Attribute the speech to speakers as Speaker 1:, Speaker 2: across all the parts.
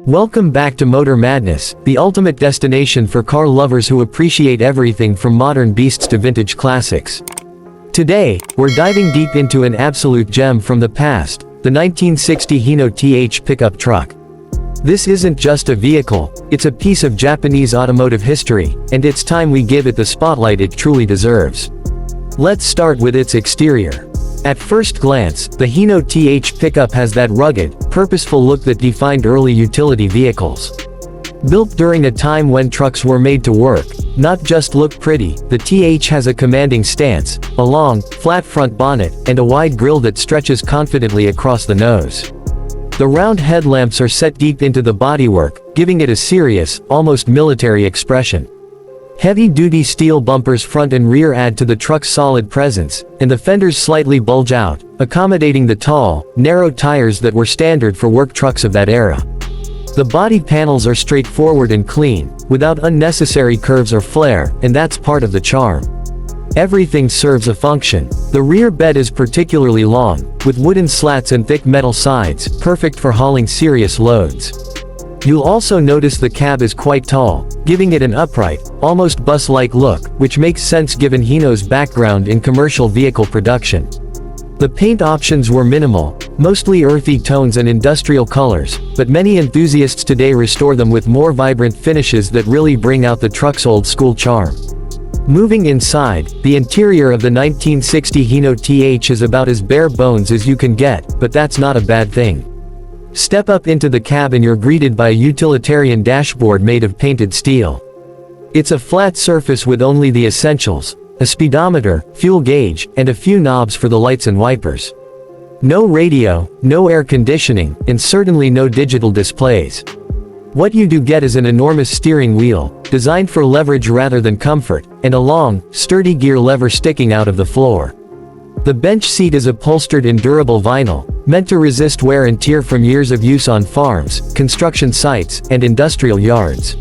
Speaker 1: Welcome back to Motor Madness, the ultimate destination for car lovers who appreciate everything from modern beasts to vintage classics. Today, we're diving deep into an absolute gem from the past, the 1960 Hino TH pickup truck. This isn't just a vehicle, it's a piece of Japanese automotive history, and it's time we give it the spotlight it truly deserves. Let's start with its exterior. At first glance, the Hino TH pickup has that rugged, purposeful look that defined early utility vehicles. Built during a time when trucks were made to work, not just look pretty, the TH has a commanding stance, a long, flat front bonnet, and a wide grille that stretches confidently across the nose. The round headlamps are set deep into the bodywork, giving it a serious, almost military expression. Heavy-duty steel bumpers front and rear add to the truck's solid presence, and the fenders slightly bulge out, accommodating the tall, narrow tires that were standard for work trucks of that era. The body panels are straightforward and clean, without unnecessary curves or flare, and that's part of the charm. Everything serves a function. The rear bed is particularly long, with wooden slats and thick metal sides, perfect for hauling serious loads. You'll also notice the cab is quite tall, giving it an upright, almost bus-like look, which makes sense given Hino's background in commercial vehicle production. The paint options were minimal, mostly earthy tones and industrial colors, but many enthusiasts today restore them with more vibrant finishes that really bring out the truck's old-school charm. Moving inside, the interior of the 1960 Hino TH is about as bare bones as you can get, but that's not a bad thing. Step up into the cab and you're greeted by a utilitarian dashboard made of painted steel. It's a flat surface with only the essentials: a speedometer, fuel gauge, and a few knobs for the lights and wipers. No radio, no air conditioning, and certainly no digital displays. What you do get is an enormous steering wheel, designed for leverage rather than comfort, and a long, sturdy gear lever sticking out of the floor. The bench seat is upholstered in durable vinyl, meant to resist wear and tear from years of use on farms, construction sites, and industrial yards.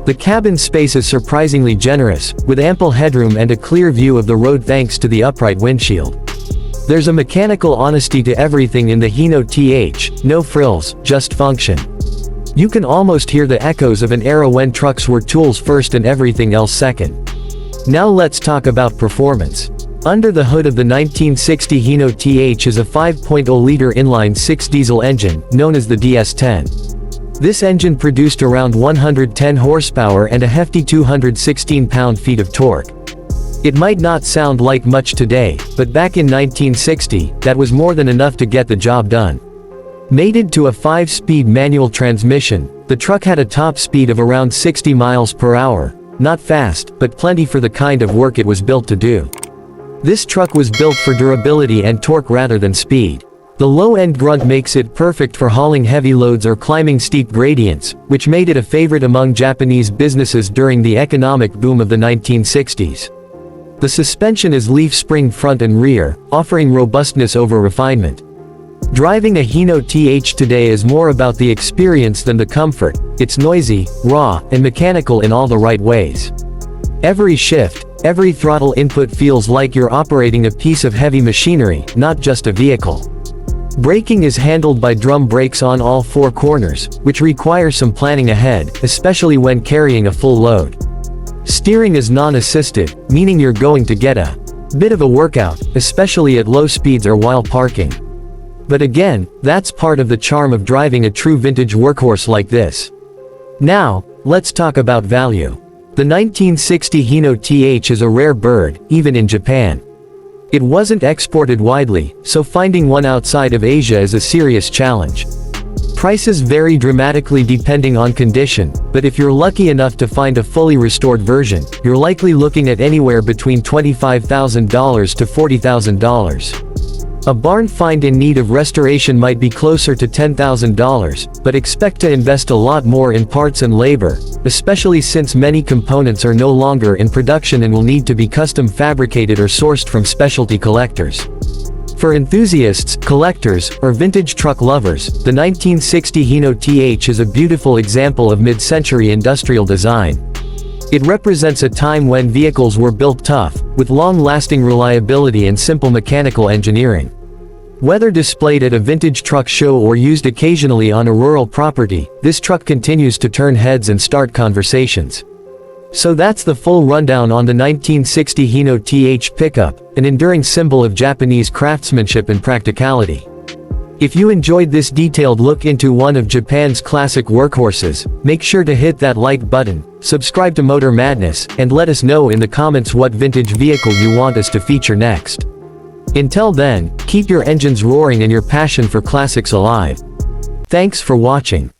Speaker 1: The cabin space is surprisingly generous, with ample headroom and a clear view of the road thanks to the upright windshield. There's a mechanical honesty to everything in the Hino TH, no frills, just function. You can almost hear the echoes of an era when trucks were tools first and everything else second. Now let's talk about performance. Under the hood of the 1960 Hino TH is a 5.0-liter inline-6 diesel engine, known as the DS10. This engine produced around 110 horsepower and a hefty 216 pound-feet of torque. It might not sound like much today, but back in 1960, that was more than enough to get the job done. Mated to a 5-speed manual transmission, the truck had a top speed of around 60 miles per hour. Not fast, but plenty for the kind of work it was built to do. This truck was built for durability and torque rather than speed. The low-end grunt makes it perfect for hauling heavy loads or climbing steep gradients, which made it a favorite among Japanese businesses during the economic boom of the 1960s. The suspension is leaf spring front and rear, offering robustness over refinement. Driving a Hino TH today is more about the experience than the comfort. It's noisy, raw, and mechanical in all the right ways. Every shift, every throttle input feels like you're operating a piece of heavy machinery, not just a vehicle. Braking is handled by drum brakes on all four corners, which requires some planning ahead, especially when carrying a full load. Steering is non-assisted, meaning you're going to get a bit of a workout, especially at low speeds or while parking. But again, that's part of the charm of driving a true vintage workhorse like this. Now, let's talk about value. The 1960 Hino TH is a rare bird, even in Japan. It wasn't exported widely, so finding one outside of Asia is a serious challenge. Prices vary dramatically depending on condition, but if you're lucky enough to find a fully restored version, you're likely looking at anywhere between $25,000 to $40,000. A barn find in need of restoration might be closer to $10,000, but expect to invest a lot more in parts and labor, especially since many components are no longer in production and will need to be custom fabricated or sourced from specialty collectors. For enthusiasts, collectors, or vintage truck lovers, the 1960 Hino TH is a beautiful example of mid-century industrial design. It represents a time when vehicles were built tough, with long-lasting reliability and simple mechanical engineering. Whether displayed at a vintage truck show or used occasionally on a rural property, this truck continues to turn heads and start conversations. So that's the full rundown on the 1960 Hino TH pickup, an enduring symbol of Japanese craftsmanship and practicality. If you enjoyed this detailed look into one of Japan's classic workhorses, make sure to hit that like button, subscribe to Motor Madness, and let us know in the comments what vintage vehicle you want us to feature next. Until then, keep your engines roaring and your passion for classics alive. Thanks for watching.